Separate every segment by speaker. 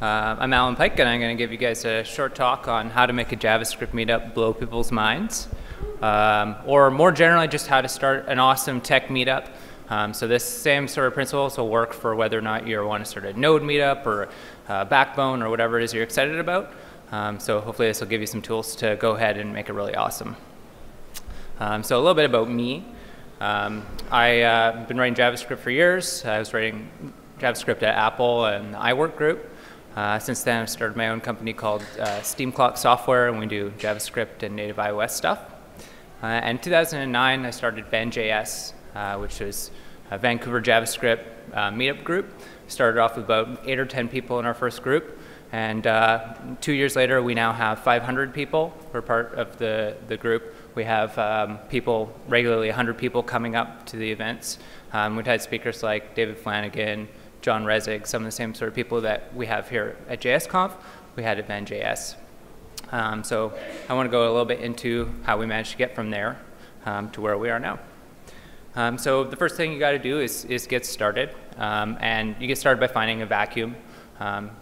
Speaker 1: I'm Alan Pike, and I'm going to give you guys a short talk on how to make a JavaScript meetup blow people's minds, or more generally, just how to start an awesome tech meetup. So this same sort of principles will work for whether or not you want to start a Node meetup or Backbone or whatever it is you're excited about. So hopefully this will give you some tools to go ahead and make it really awesome. So a little bit about me. I've been writing JavaScript for years. I was writing JavaScript at Apple and the iWork group. Since then, I've started my own company called Steam Clock Software, and we do JavaScript and native iOS stuff. In 2009, I started VanJS, which is a Vancouver JavaScript meetup group. Started off with about 8 or 10 people in our first group, and 2 years later, we now have 500 people. We're part of the group. We have people, regularly 100 people coming up to the events. We've had speakers like David Flanagan, John Resig, some of the same sort of people that we have here at JSConf, we had at VanJS. So I want to go a little bit into how we managed to get from there to where we are now. So the first thing you got to do is get started, and you get started by finding a vacuum.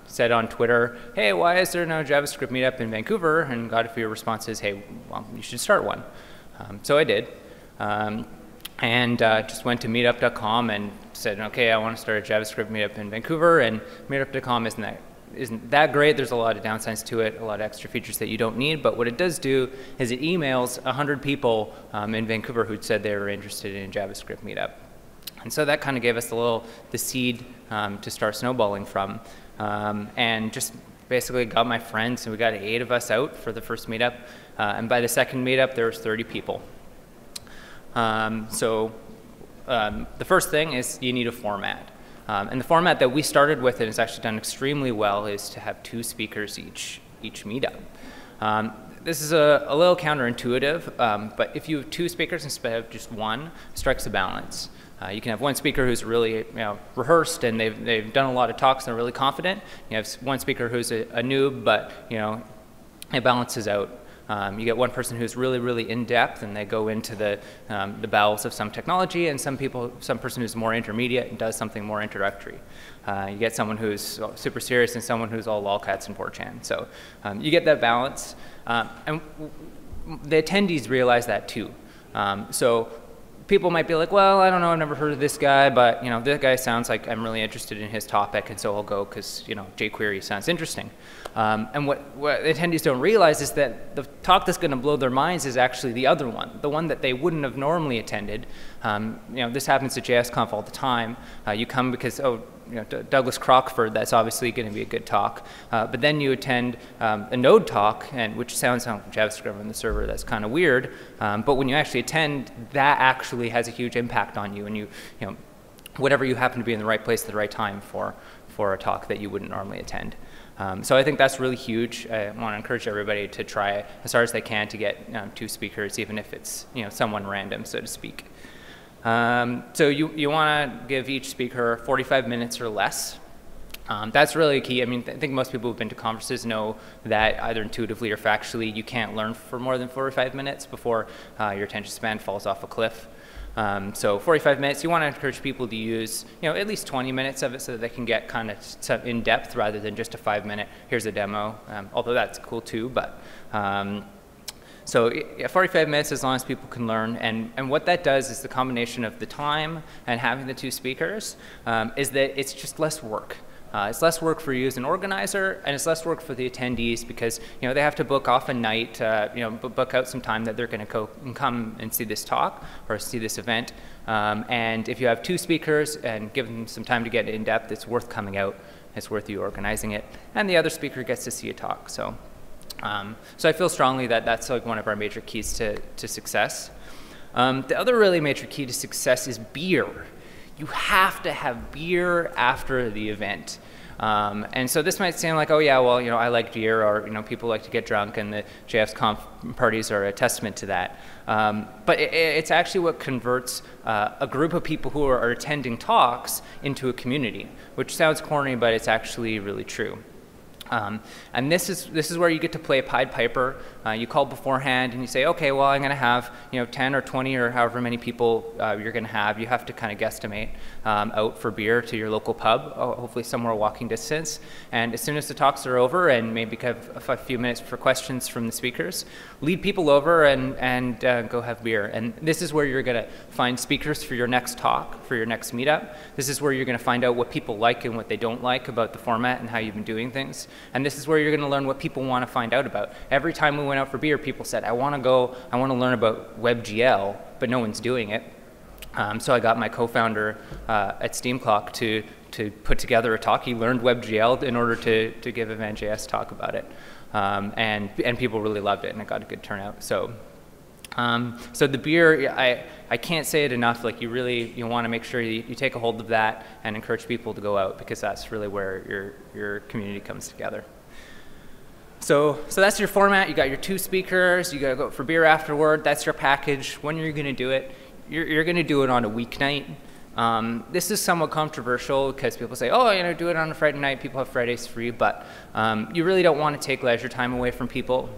Speaker 1: Said on Twitter, hey, why is there no JavaScript meetup in Vancouver? And got a few responses, hey, well, you should start one. So I did. And just went to meetup.com and said, okay, I want to start a JavaScript meetup in Vancouver, and meetup.com isn't that great. There's a lot of downsides to it, a lot of extra features that you don't need, but what it does do is it emails 100 people in Vancouver who said they were interested in a JavaScript meetup. And so that kind of gave us the seed to start snowballing from, and just basically got my friends, and we got 8 of us out for the first meetup, and by the second meetup, there was 30 people. The first thing is you need a format. And the format that we started with and has actually done extremely well is to have 2 speakers each meetup. This is a little counterintuitive, but if you have 2 speakers instead of just 1, it strikes a balance. You can have 1 speaker who's really rehearsed and they've done a lot of talks and are really confident. You have 1 speaker who's a noob, but it balances out. You get 1 person who's really, really in-depth and they go into the bowels of some technology, and some person who's more intermediate and does something more introductory. You get someone who's super serious and someone who's all lolcats and 4chan. So you get that balance. And the attendees realize that too. So people might be like, well, I don't know, I've never heard of this guy, but this guy sounds like I'm really interested in his topic, and so I'll go because jQuery sounds interesting. And what attendees don't realize is that the talk that's going to blow their minds is actually the other one, the one that they wouldn't have normally attended. This happens at JSConf all the time. You come because, Douglas Crockford, that's obviously going to be a good talk. But then you attend a Node talk, which sounds like JavaScript on the server. That's kind of weird. But when you actually attend, that actually has a huge impact on you. And whatever you happen to be in the right place at the right time for a talk that you wouldn't normally attend. So I think that's really huge. I want to encourage everybody to try as hard as they can to get 2 speakers, even if it's someone random, so to speak. So you want to give each speaker 45 minutes or less. That's really key. I mean, I think most people who've been to conferences know that either intuitively or factually, you can't learn for more than 45 minutes before your attention span falls off a cliff. So 45 minutes, you want to encourage people to use at least 20 minutes of it so that they can get kind of in depth rather than just a 5-minute, here's a demo, although that's cool too. But so yeah, 45 minutes as long as people can learn, and what that does is the combination of the time and having the 2 speakers is that it's just less work. It's less work for you as an organizer, and it's less work for the attendees because they have to book off a night, book out some time that they're going to come and see this talk or see this event. And if you have 2 speakers and give them some time to get in depth, it's worth coming out. It's worth you organizing it, and the other speaker gets to see a talk. So I feel strongly that that's like one of our major keys to success. The other really major key to success is beer. You have to have beer after the event. And so this might seem like, oh yeah, well, I like beer, or people like to get drunk, and the JSConf parties are a testament to that. But it's actually what converts a group of people who are attending talks into a community, which sounds corny, but it's actually really true. And this is where you get to play Pied Piper. You call beforehand and you say, okay, well, I'm going to have 10 or 20 or however many people you're going to have. You have to kind of guesstimate out for beer to your local pub, hopefully somewhere walking distance. And as soon as the talks are over and maybe have a few minutes for questions from the speakers, lead people over and go have beer. And this is where you're going to find speakers for your next talk, for your next meetup. This is where you're going to find out what people like and what they don't like about the format and how you've been doing things. And this is where you're going to learn what people want to find out about. Every time we went out for beer, people said, I want to learn about WebGL, but no one's doing it. So I got my co-founder at SteamClock to put together a talk. He learned WebGL in order to give a Van.js talk about it. And people really loved it, and it got a good turnout. So the beer, I can't say it enough. Like you want to make sure you take a hold of that and encourage people to go out, because that's really where your community comes together. So that's your format. You got your 2 speakers. You got to go for beer afterward. That's your package. When you're going to do it, you're going to do it on a weeknight. This is somewhat controversial because people say, oh, do it on a Friday night. People have Fridays free, but you really don't want to take leisure time away from people.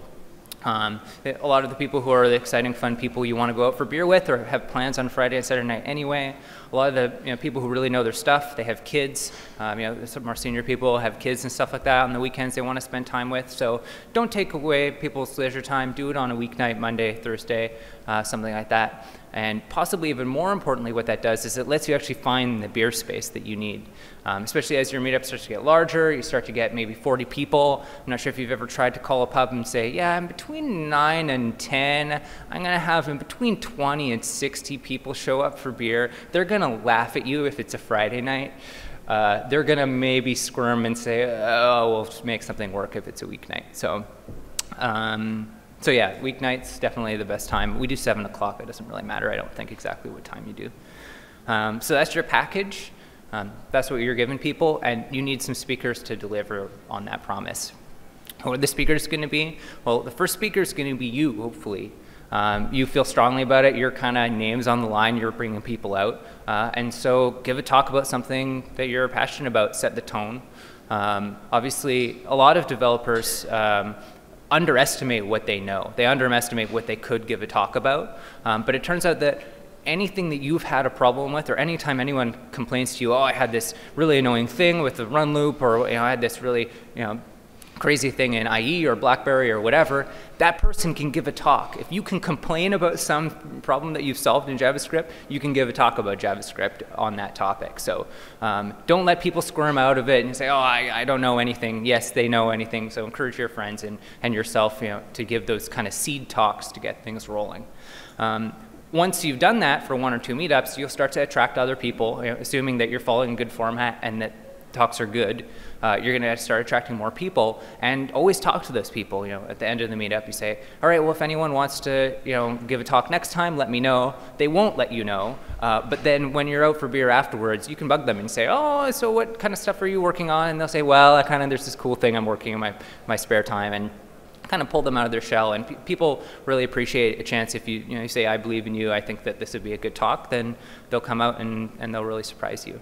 Speaker 1: A lot of the people who are the exciting, fun people you want to go out for beer with or have plans on Friday and Saturday night anyway. A lot of the people who really know their stuff, they have kids. Some more senior people have kids and stuff like that on the weekends they want to spend time with. So don't take away people's leisure time. Do it on a weeknight, Monday, Thursday, something like that. And possibly even more importantly, what that does is it lets you actually find the beer space that you need. Especially as your meetup starts to get larger, you start to get maybe 40 people. I'm not sure if you've ever tried to call a pub and say, yeah, in between 9 and 10, I'm going to have in between 20 and 60 people show up for beer. They're going to laugh at you if it's a Friday night. They're going to maybe squirm and say, oh, we'll make something work if it's a weeknight. So yeah, weeknights, definitely the best time. We do 7 o'clock. It doesn't really matter, I don't think, exactly what time you do. So that's your package. That's what you're giving people, and you need some speakers to deliver on that promise. What are the speakers going to be? Well, the first speaker is going to be you, hopefully. You feel strongly about it. Your kind of name's on the line. You're bringing people out. And so give a talk about something that you're passionate about. Set the tone. Obviously, a lot of developers underestimate what they know. They underestimate what they could give a talk about. But it turns out that anything that you've had a problem with, or anytime anyone complains to you, oh, I had this really annoying thing with the run loop, or I had this really crazy thing in IE or BlackBerry or whatever, that person can give a talk. If you can complain about some problem that you've solved in JavaScript, you can give a talk about JavaScript on that topic. So don't let people squirm out of it and say, oh, I don't know anything. Yes, they know anything. So encourage your friends and yourself to give those kind of seed talks to get things rolling. Once you've done that for 1 or 2 meetups, you'll start to attract other people, assuming that you're following a good format and that talks are good. You're going to start attracting more people, and always talk to those people. At the end of the meetup, you say, all right, well, if anyone wants to give a talk next time, let me know. They won't let you know, but then when you're out for beer afterwards, you can bug them and say, oh, so what kind of stuff are you working on? And they'll say, well, there's this cool thing I'm working in my spare time, and kind of pull them out of their shell. And people really appreciate a chance. If you say, I believe in you, I think that this would be a good talk, then they'll come out and they'll really surprise you.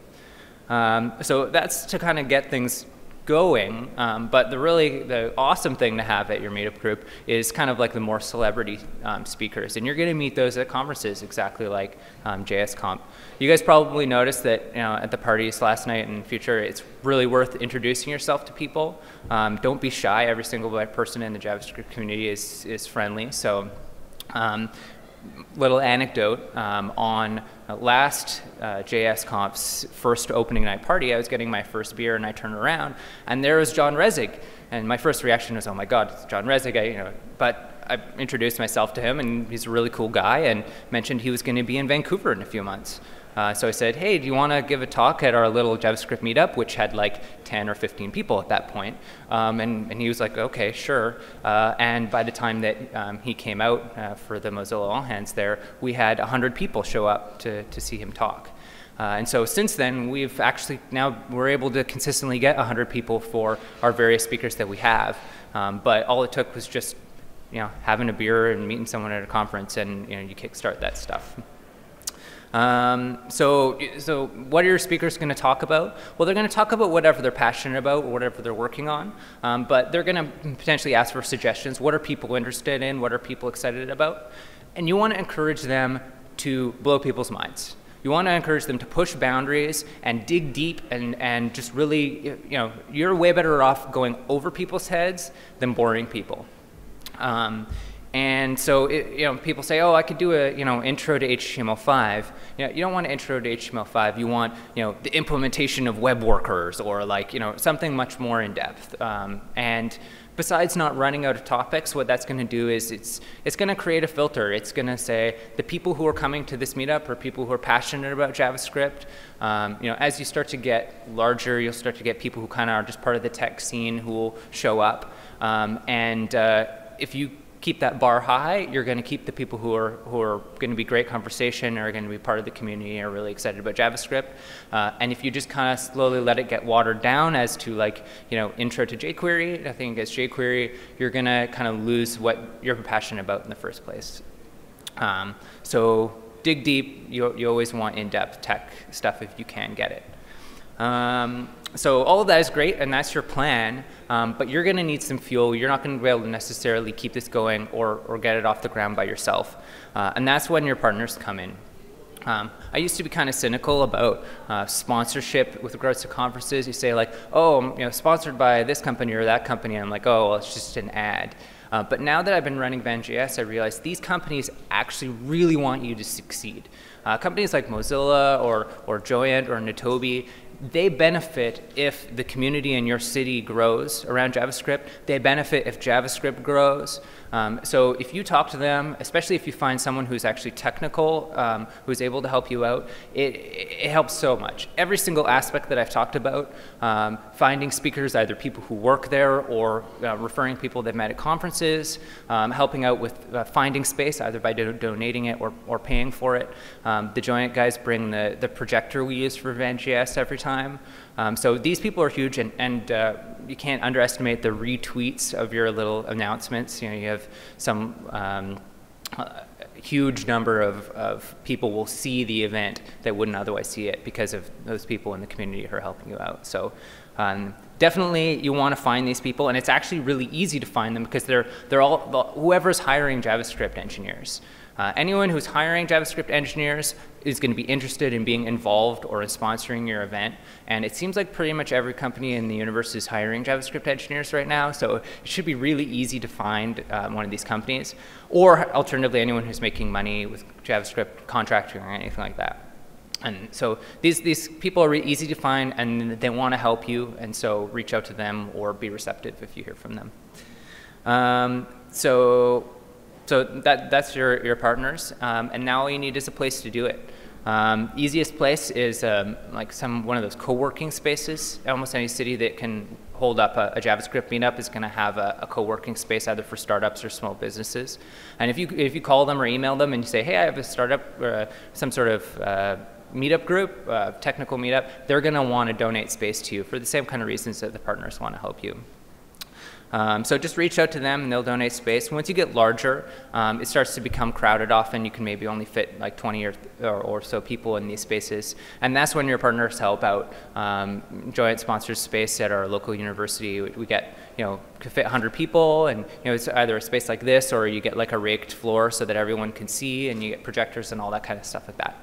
Speaker 1: So that's to kind of get things going, but the awesome thing to have at your meetup group is kind of like the more celebrity speakers, and you're going to meet those at conferences exactly like JSConf. You guys probably noticed that at the parties last night and in future, it's really worth introducing yourself to people. Don't be shy. Every single person in the JavaScript community is friendly. So little anecdote, on last JSConf's first opening night party, I was getting my first beer and I turned around and there was John Resig. And my first reaction was, oh my God, it's John Resig. But I introduced myself to him, and he's a really cool guy, and mentioned he was going to be in Vancouver in a few months. So I said, hey, do you want to give a talk at our little JavaScript meetup, which had like 10 or 15 people at that point? And he was like, okay, sure. And by the time that he came out for the Mozilla All Hands there, we had 100 people show up to see him talk. And so since then, we're able to consistently get 100 people for our various speakers that we have. But all it took was just having a beer and meeting someone at a conference, and you kickstart that stuff. So what are your speakers going to talk about? Well, they're going to talk about whatever they're passionate about or whatever they're working on, but they're going to potentially ask for suggestions. What are people interested in? What are people excited about? And you want to encourage them to blow people's minds. You want to encourage them to push boundaries and dig deep and just really, you know, you're way better off going over people's heads than boring people. And so, you know, people say, oh, I could do a, you know, intro to HTML5. You know, you don't want an intro to HTML5. You want, you know, the implementation of web workers or like, you know, something much more in depth. And besides not running out of topics, what that's going to do is it's going to create a filter. It's going to say the people who are coming to this meetup are people who are passionate about JavaScript. You know, as you start to get larger, you'll start to get people who kind of are just part of the tech scene who will show up. If you keep that bar high, you're going to keep the people who are going to be great conversation, are going to be part of the community, are really excited about JavaScript. And if you just kind of slowly let it get watered down as to like, you know, intro to jQuery, nothing against jQuery, you're going to kind of lose what you're passionate about in the first place. So dig deep. You always want in-depth tech stuff if you can get it. So all of that is great, and that's your plan, but you're going to need some fuel. You're not going to be able to necessarily keep this going or get it off the ground by yourself, and that's when your partners come in. I used to be kind of cynical about sponsorship with regards to conferences. You say like, oh, you know, sponsored by this company or that company, and I'm like, oh, well, it's just an ad. But now that I've been running Van.js, I realize these companies actually really want you to succeed. Companies like Mozilla or Joyent or Natobi, they benefit if the community in your city grows around JavaScript. They benefit if JavaScript grows. So if you talk to them, especially if you find someone who's actually technical, who's able to help you out, it helps so much. Every single aspect that I've talked about, finding speakers, either people who work there or referring people they've met at conferences, helping out with finding space, either by donating it or paying for it. The Joyent guys bring the projector we use for Van.js every time. So these people are huge, and you can't underestimate the retweets of your little announcements. You know, you have some huge number of people will see the event that wouldn't otherwise see it because of those people in the community who are helping you out. So definitely you want to find these people, and it's actually really easy to find them because they're all whoever's hiring JavaScript engineers. Anyone who's hiring JavaScript engineers is going to be interested in being involved or in sponsoring your event. And it seems like pretty much every company in the universe is hiring JavaScript engineers right now. So it should be really easy to find one of these companies. Or alternatively, anyone who's making money with JavaScript contracting or anything like that. And so these people are really easy to find, and they want to help you. And so reach out to them or be receptive if you hear from them. So that's your partners, and now all you need is a place to do it. Easiest place is like one of those co-working spaces. Almost any city that can hold up a JavaScript meetup is going to have a co-working space either for startups or small businesses. And if you call them or email them and you say, hey, I have a startup or some sort of meetup group, technical meetup, they're going to want to donate space to you for the same kind of reasons that the partners want to help you. So just reach out to them and they'll donate space. Once you get larger, it starts to become crowded often. You can maybe only fit like 20 or so people in these spaces. And that's when your partners help out. Joyent sponsors space at our local university. We get, could fit 100 people, and it's either a space like this or you get like a raked floor so that everyone can see, and you get projectors and all that kind of stuff like that.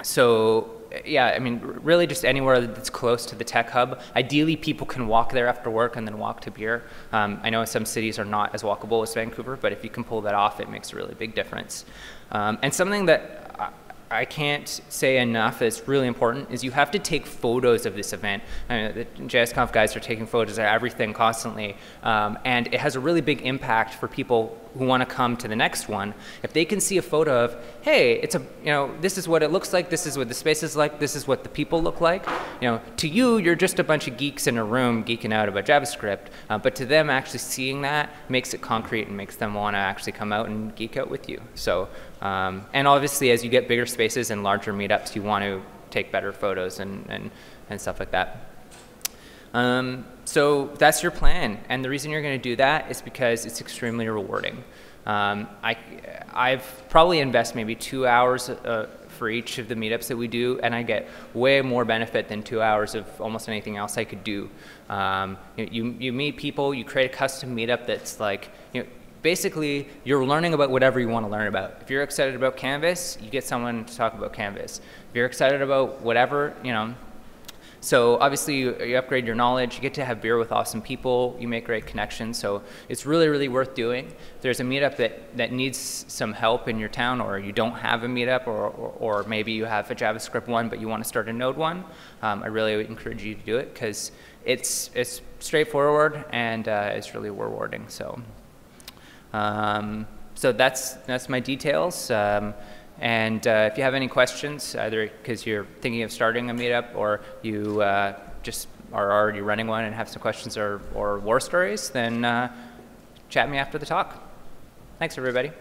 Speaker 1: So yeah, I mean, really just anywhere that's close to the tech hub. Ideally, people can walk there after work and then walk to beer. I know some cities are not as walkable as Vancouver, but if you can pull that off, it makes a really big difference. And something that I can't say enough that's really important is you have to take photos of this event. I mean, the JSConf guys are taking photos of everything constantly, and it has a really big impact for people who want to come to the next one. If they can see a photo of, hey, this is what it looks like, this is what the space is like, this is what the people look like. To you, you're just a bunch of geeks in a room geeking out about JavaScript, but to them, actually seeing that makes it concrete and makes them want to actually come out and geek out with you. So, and obviously, as you get bigger spaces and larger meetups, you want to take better photos and stuff like that. So that's your plan, and the reason you're going to do that is because it's extremely rewarding. I've probably invest maybe 2 hours for each of the meetups that we do, and I get way more benefit than 2 hours of almost anything else I could do. You meet people, you create a custom meetup that's like, basically you're learning about whatever you want to learn about. If you're excited about Canvas, you get someone to talk about Canvas. If you're excited about whatever, so obviously you upgrade your knowledge, you get to have beer with awesome people, you make great connections, so it's really, really worth doing. If there's a meetup that needs some help in your town, or you don't have a meetup, or maybe you have a JavaScript one but you want to start a Node one, I really would encourage you to do it, because it's straightforward and it's really rewarding. So that's my details. And if you have any questions, either because you're thinking of starting a meetup, or you just are already running one and have some questions or war stories, then chat me after the talk. Thanks, everybody.